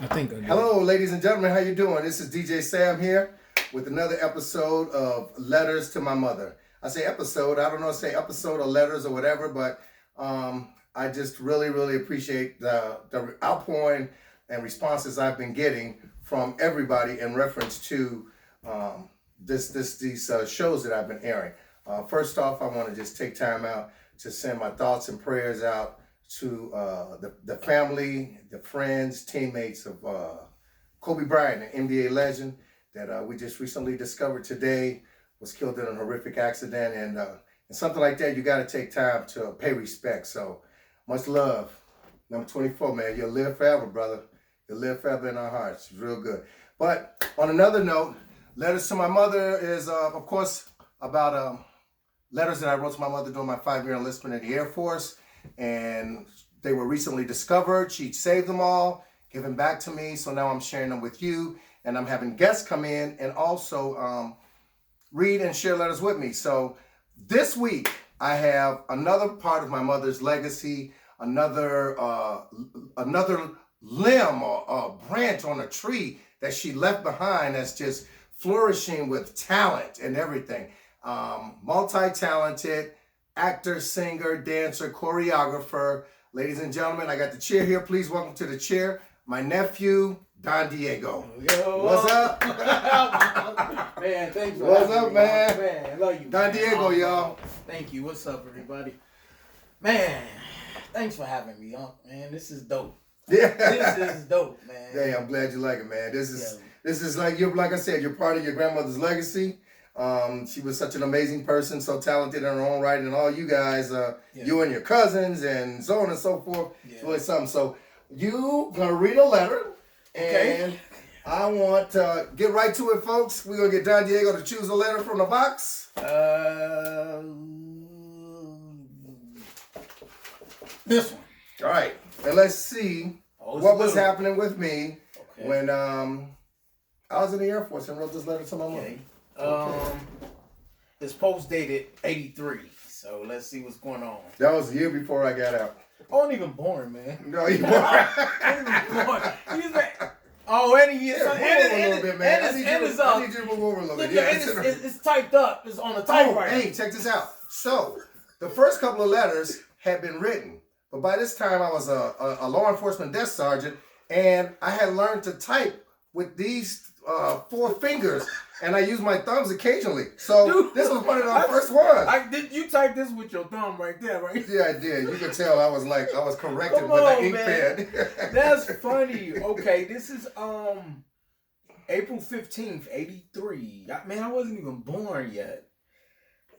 I think I did. Hello, ladies and gentlemen. How you doing? This is DJ Sam here with another episode of Letters to My Mother. I say episode. I don't know if I say episode or letters or whatever, but I just really appreciate the outpouring and responses I've been getting from everybody in reference to these shows that I've been airing. First off, I want to just take time out to send my thoughts and prayers out to the family, the friends, teammates of Kobe Bryant, an NBA legend that we just recently discovered today was killed in a horrific accident. And something like that, you got to take time to pay respect. So much love. Number 24, man, you'll live forever, brother. You'll live forever in our hearts. It's real good. But on another note, Letters to My Mother is, of course, about letters that I wrote to my mother during my 5-year enlistment in the Air Force. And they were recently discovered. She saved them all, given back to me. So now I'm sharing them with you. And I'm having guests come in and also read and share letters with me. So this week, I have another part of my mother's legacy, another limb or branch on a tree that she left behind that's just flourishing with talent and everything. Multi-talented actor, singer, dancer, choreographer. Ladies and gentlemen, I got the chair here. Please welcome to the chair my nephew, Don Diego. Yo, what's up? Man, thanks for What's having up, me, man? Man, I love you. Don man. Diego, y'all. Thank you. What's up, everybody? Man, thanks for having me, man. This is dope. Yeah. This is dope, man. Hey, I'm glad you like it, man. This is like I said, you're part of your grandmother's legacy. She was such an amazing person, so talented in her own right, and all you guys, you and your cousins, and so on and so forth. Yeah. It's really something. So you gonna read a letter, and I want to get right to it, folks. We're gonna get Don Diego to choose a letter from the box. This one. All right, and let's see what was happening with me when I was in the Air Force and wrote this letter to my mother. It's post dated 83, so let's see what's going on. That was a year before I got out. I wasn't even born, man. No, you weren't. I wasn't even born. He's like, and move over a little bit, man. I need you to move over a little bit. Yeah, it's typed up. It's on the typewriter. Hey, check this out. So, the first couple of letters had been written, but by this time I was a law enforcement desk sergeant, and I had learned to type with these 4 fingers, and I use my thumbs occasionally. So dude, this was one of the first ones. You type this with your thumb right there, right? Yeah, I did. You could tell I was corrected with an ink pen. That's funny. Okay, this is April 15th, 83. Man, I wasn't even born yet.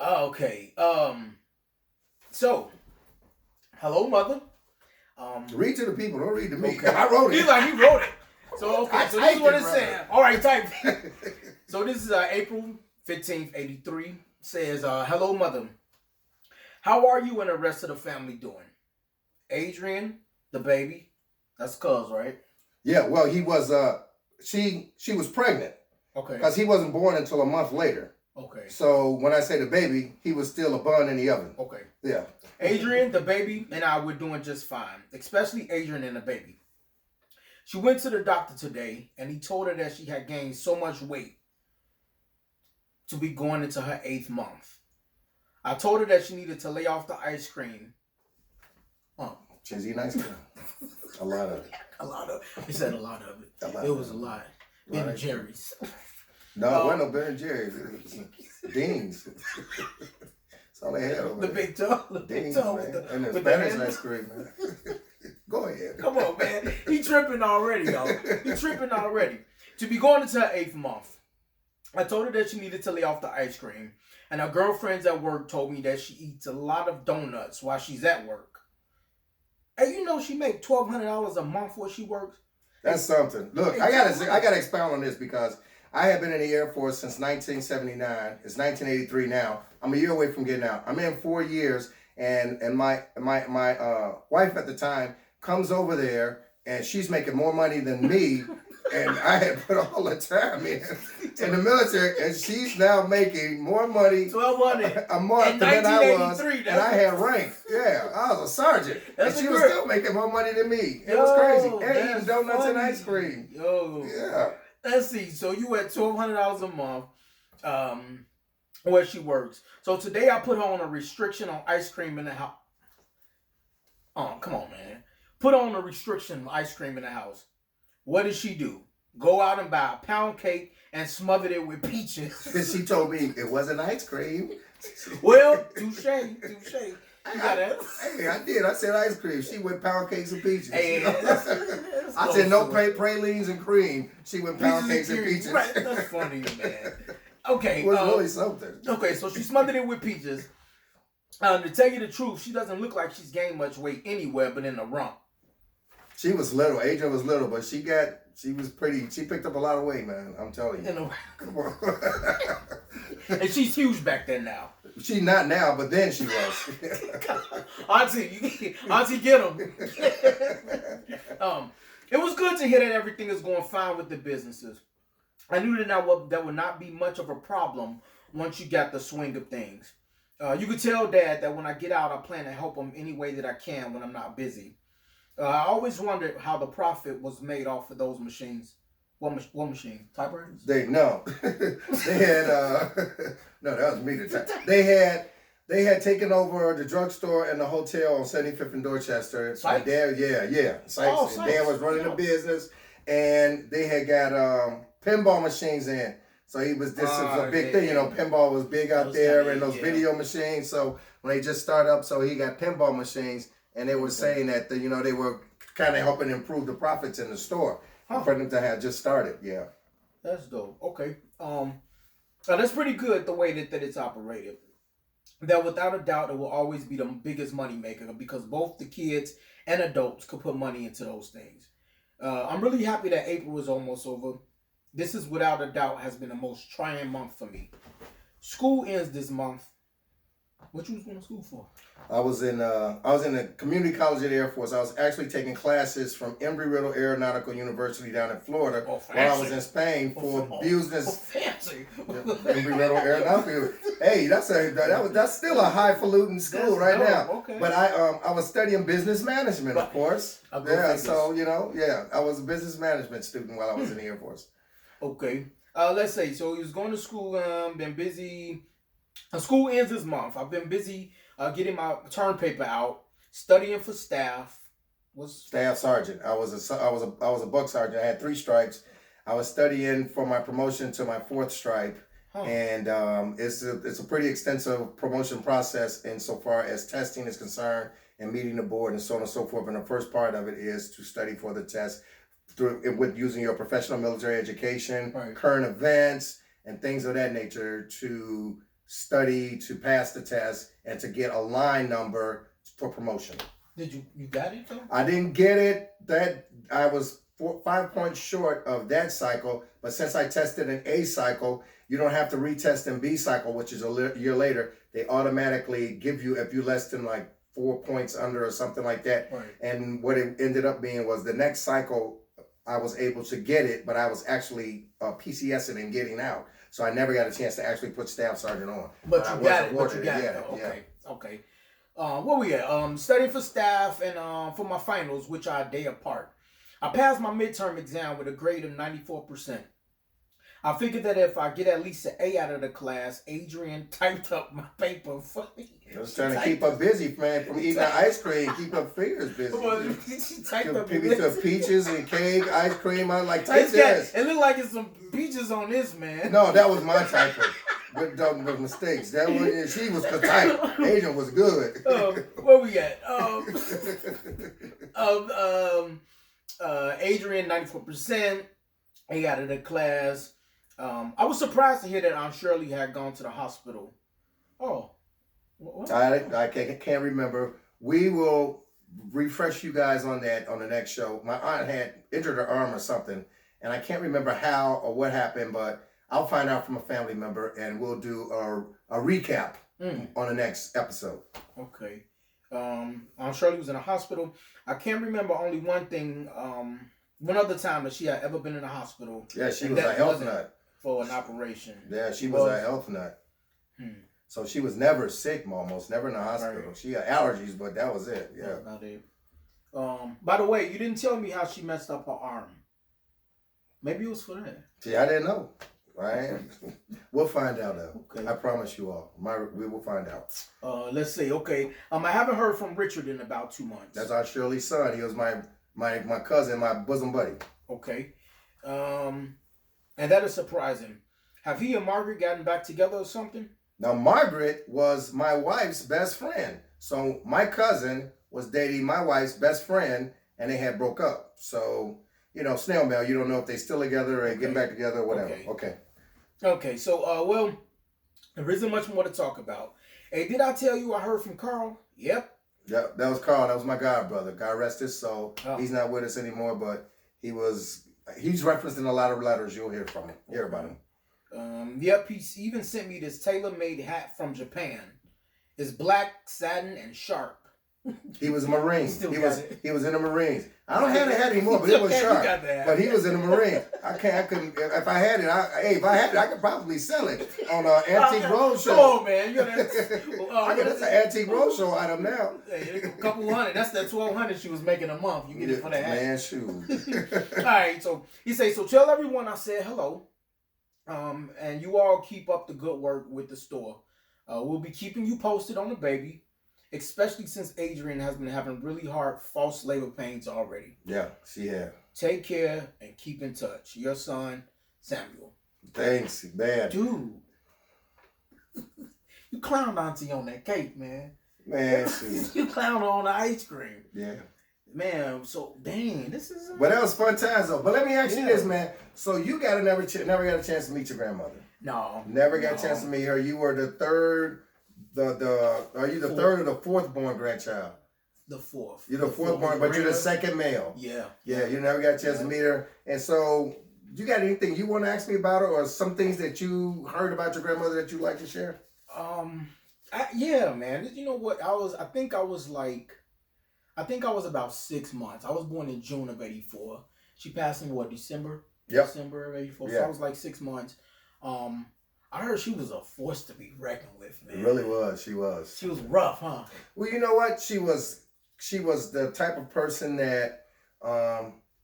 Okay. So, hello, mother. Read to the people. Don't read to me. Okay. I wrote it. He wrote it. So, okay, so this is what it's brother. saying. All right, type. So this is April 15th, 83. Says, hello, mother. How are you and the rest of the family doing? Adrian, the baby. That's cuz, right? Yeah, well, he was, she was pregnant. Okay. Because he wasn't born until a month later. Okay. So when I say the baby, he was still a bun in the oven. Okay. Yeah. Adrian, the baby, and I were doing just fine. Especially Adrian and the baby. She went to the doctor today, and he told her that she had gained so much weight to be going into her 8th month. I told her that she needed to lay off the ice cream. She's eating ice cream. A lot of it. A lot of it. He said a lot of it. It was a lot. Ben and Jerry's. No, it wasn't no Ben and Jerry's. It was Dean's. That's all they had over The there. big toe. The big Dean's, toe. man. And the Spanish ice cream, man. Go ahead. Come on, man. He tripping already, y'all. He tripping already. To be going into her 8th month, I told her that she needed to lay off the ice cream. And her girlfriends at work told me that she eats a lot of donuts while she's at work. And you know she make $1,200 a month where she works? That's something. Look, I gotta expound on this because I have been in the Air Force since 1979. It's 1983 now. I'm a year away from getting out. I'm in 4 years, and my wife at the time comes over there, and she's making more money than me, and I had put all the time in. in the military, and she's now making more money $1,200 a month in than I was, 1983. and I had rank. Yeah, I was a sergeant, and she was still making more money than me. It was crazy. And eating donuts and ice cream. Yo, Yeah. let's see. So you at $1,200 a month, where she works. So today I put her on a restriction on ice cream in the house. Oh, come on, man. Put on a restriction on ice cream in the house. What does she do? Go out and buy a pound cake and smother it with peaches. And she told me it wasn't ice cream. Well, touche. You got that? Hey, I did. I said ice cream. She went pound cakes and peaches. Hey, that's I said no pralines and cream. She went pound cakes and peaches. Right, that's funny, man. Okay. It was really something. Okay, so she smothered it with peaches. To tell you the truth, she doesn't look like she's gained much weight anywhere but in the rump. She was little. Adrian was little, but she was pretty. She picked up a lot of weight, man. I'm telling you. Come on. And she's huge back then now. She not now, but then she was. Auntie, get him. It was good to hear that everything is going fine with the businesses. I knew that would not be much of a problem once you got the swing of things. You could tell Dad that when I get out, I plan to help him any way that I can when I'm not busy. I always wondered how the profit was made off of those machines. What machine? Typewriters? They had no, that was me the time. They had taken over the drugstore and the hotel on 75th and Dorchester. My dad, Sykes. Sykes. And Dad was running the business, and they had got pinball machines in. So this was a big thing, pinball was big out there, and those video machines. So when they just started up, so he got pinball machines, and they were saying that they were kind of helping improve the profits in the store for them to have just started. Yeah, that's dope. Okay, that's pretty good the way that it's operated. That without a doubt it will always be the biggest money maker because both the kids and adults could put money into those things. I'm really happy that April is almost over. This is without a doubt has been the most trying month for me. School ends this month. What you was going to school for? I was in a community college at the Air Force. I was actually taking classes from Embry-Riddle Aeronautical University down in Florida while I was in Spain for business. Fancy. Embry-Riddle Aeronautical. Hey, that's still a highfalutin school now. Okay. But I was studying business management, of course. Yeah, so I was a business management student while I was in the Air Force. Okay. Let's say so. He was going to school. Been busy. School ends this month. I've been busy getting my term paper out, studying for staff. Staff sergeant. I was a buck sergeant. I had 3 stripes. I was studying for my promotion to my 4th stripe, and it's a pretty extensive promotion process insofar as testing is concerned and meeting the board and so on and so forth. And the first part of it is to study for the test with using your professional military education, current events, and things of that nature to study to pass the test and to get a line number for promotion. Did you got it though? I didn't get it. That I was 5 points short of that cycle, but since I tested an A cycle, you don't have to retest in B cycle, which is a year later. They automatically give you if you're less than like 4 points under or something like that. Right. And what it ended up being was the next cycle I was able to get it, but I was actually PCSing and getting out. So I never got a chance to actually put staff sergeant on. But you got it. Okay. Where we at? Studying for staff and for my finals, which are a day apart. I passed my midterm exam with a grade of 94%. I figured that if I get at least an A out of the class, Adrian typed up my paper for me. I was trying to keep her busy, man, from eating ice cream, keep her fingers busy. She typed up peaches and cake, ice cream. I like, take this. It looked like it's some peaches on this, man. No, that was my typer. With mistakes. That was she was tight. Adrian was good. Where we at? Adrian 94%. A out of the class. I was surprised to hear that Aunt Shirley had gone to the hospital. Oh. What? I can't remember. We will refresh you guys on that on the next show. My aunt had injured her arm or something, and I can't remember how or what happened, but I'll find out from a family member, and we'll do a recap on the next episode. Okay. Aunt Shirley was in a hospital. I can't remember only one thing, one other time that she had ever been in a hospital. Yeah, she was a health nut. for an operation. Yeah, she was a health nut. So she was never sick, almost never in the hospital. Right. She had allergies, but that was it. Yeah. That's about it. By the way, you didn't tell me how she messed up her arm. Maybe it was for that. See, I didn't know. Right? We'll find out though. Okay. I promise you all. We will find out. Let's see. Okay. I haven't heard from Richard in about 2 months. That's our Shirley's son. He was my cousin, my bosom buddy. Okay. And that is surprising. Have he and Margaret gotten back together or something? Now, Margaret was my wife's best friend. So my cousin was dating my wife's best friend, and they had broke up. So, snail mail. You don't know if they still together or getting back together or whatever. Okay. So, well, there isn't much more to talk about. Hey, did I tell you I heard from Carl? Yep. Yep, that was Carl. That was my god brother. God rest his soul. Oh. He's not with us anymore, but he's referenced in a lot of letters. You'll hear from him. Hear about him. Yep, he even sent me this tailor-made hat from Japan. It's black, satin, and sharp. He was a Marine. He was in the Marines. I don't have the hat anymore, but it was sharp. But he was in the Marines. I couldn't. If I had it, I could probably sell it on an Antique Roadshow. Oh man, that's an Antique Roadshow item now. Hey, a couple hundred. That's that $1,200 she was making a month. You get it for that hat. Man, shoot. All right. So he says, so tell everyone I said hello. And you all keep up the good work with the store. We'll be keeping you posted on the baby, especially since Adrian has been having really hard false labor pains already. Yeah, she has. Take care and keep in touch. Your son, Samuel. Thanks, man. Dude. You clowned Auntie on that cake, man. Man, shoot. You clowned on the ice cream. Yeah. Man, so dang, this is. But that was fun times though. But let me ask you this, man. So you never got a chance to meet your grandmother? No. Never got a chance to meet her. You were the third. Are you the third or the fourth born grandchild? The fourth. You're the fourth born, but you're the second male. Yeah. Yeah. You never got a chance to meet her, and so you got anything you want to ask me about her, or some things that you heard about your grandmother that you'd like to share? Yeah, man. You know what? I think I was about 6 months. I was born in June of '84. She passed in December? Yep. December of '84. Yeah. So I was like 6 months. I heard she was a force to be reckoned with, man. It really was. She was. She was rough, huh? Well, you know what? She was the type of person that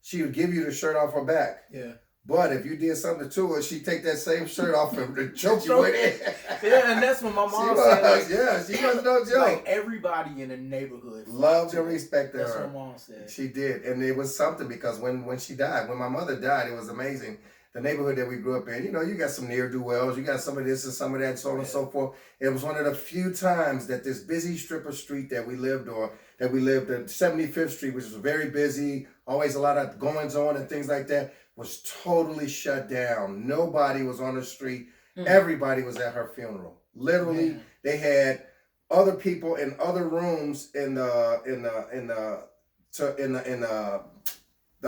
she would give you the shirt off her back. Yeah. But if you did something to her, she'd take that same shirt off and choke you with it. Yeah, and that's what my mom said. She was no joke. Like everybody in the neighborhood loved and respected her. That's what mom said. She did. And it was something because when she died, when my mother died, it was amazing. The neighborhood that we grew up in, you got some ne'er-do-wells, you got some of this and some of that, so on and so forth. It was one of the few times that this busy strip of street that we lived on, at 75th Street, which was very busy, always a lot of goings on and things like that, was totally shut down. Nobody was on the street. Everybody was at her funeral. Literally, they had other people in other rooms in the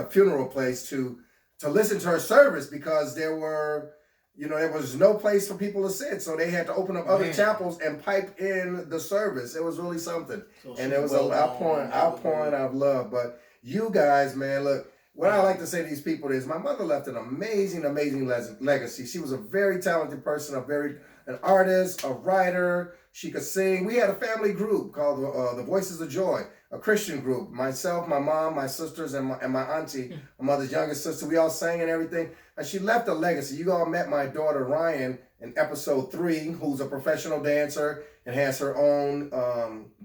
funeral place to listen to her service because there was no place for people to sit. So they had to open up other chapels and pipe in the service. It was really something. And it was an outpouring of love. But you guys, man, look, what I like to say to these people is my mother left an amazing, amazing legacy. She was a very talented person, an artist, a writer. She could sing. We had a family group called the Voices of Joy, a Christian group. Myself, my mom, my sisters, and my auntie, my mother's youngest sister. We all sang and everything. And she left a legacy. You all met my daughter, Ryan, in episode 3, who's a professional dancer and has her own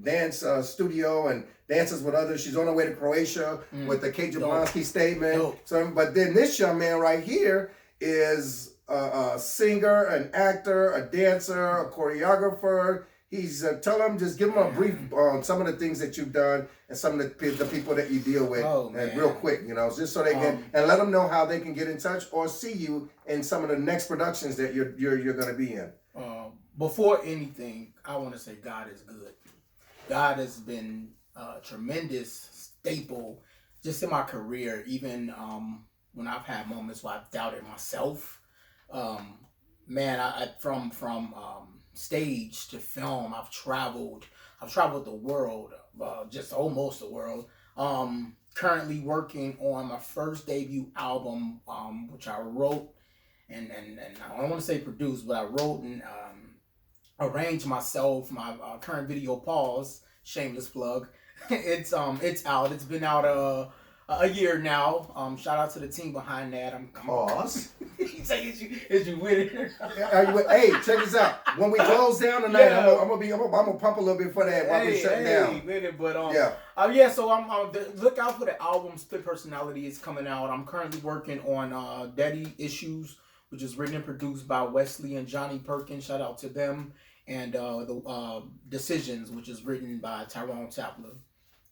dance studio and dances with others. She's on her way to Croatia with the Kate Jablonski statement. So, but then this young man right here is a singer, an actor, a dancer, a choreographer. He's just give him a brief on some of the things that you've done and some of the people that you deal with, and real quick, just so they can and let them know how they can get in touch or see you in some of the next productions that you're going to be in. Before anything, I want to say God is good. God has been a tremendous staple just in my career, even when I've had moments where I've doubted myself. From stage to film, I've traveled the world, just almost the world. Currently working on my first debut album, which I wrote and I don't want to say produced, but I wrote and arranged myself my current video, Pause. Shameless plug. It's out. It's been out a year now. Shout out to the team behind that. Pause. He's like, is you with it? Hey, check this out. When we close down tonight, Yeah. I'm gonna pump a little bit for that while we shut down. With it, but Yeah. so I'm look out for the album. Split Personality is coming out. I'm currently working on Daddy Issues, which is written and produced by Wesley and Johnny Perkins. Shout out to them. And the Decisions, which is written by Tyrone Tapler.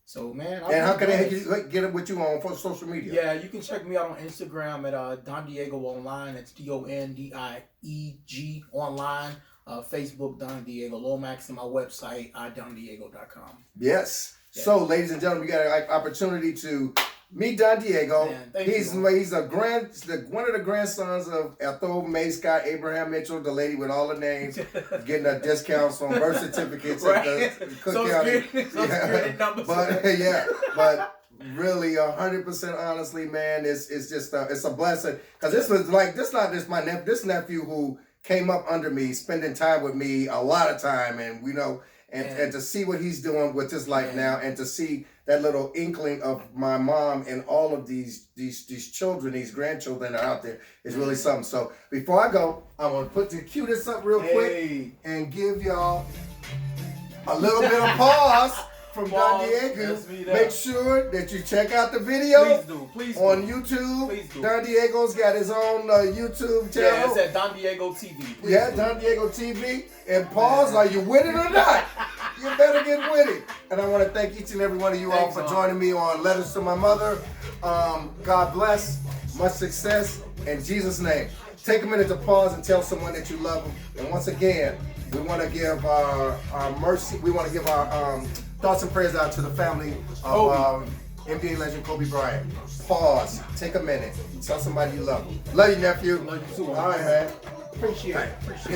So, man. And how can they get it with you on for social media? Yeah, you can check me out on Instagram at Don Diego Online. It's DonDieg Online. Facebook, Don Diego Lomax, and my website, idondiego.com. Yes. Yeah. So, ladies and gentlemen, we got an opportunity to meet Don Diego. Man, He's one of the grandsons of Ethel May Scott, Abraham Mitchell, the lady with all the names, getting a discounts on birth certificates Right. at the Cook Social County. Security numbers. But really, 100% honestly, man, it's just it's a blessing because this was like this nephew who came up under me, spending time with me a lot of time, and and to see what he's doing with his life now, and to see that little inkling of my mom and all of these children, these grandchildren are out there is really something. So before I go, I want to cue this up real quick and give y'all a little bit of pause from Don Diego. Make sure that you check out the video. Please do. On YouTube. Please do. Don Diego's got his own YouTube channel. Yeah, it's at Don Diego TV. Please do. Don Diego TV. And pause, are you with it or not? You better get with it. And I want to thank each and every one of you all for joining me on Letters to My Mother. God bless. Much success. In Jesus' name. Take a minute to pause and tell someone that you love them. And once again, we want to give our mercy. We want to give our thoughts and prayers out to the family of NBA legend Kobe Bryant. Pause. Take a minute. Tell somebody you love them. Love you, nephew. Love you too. All right, man. Appreciate it. Peace.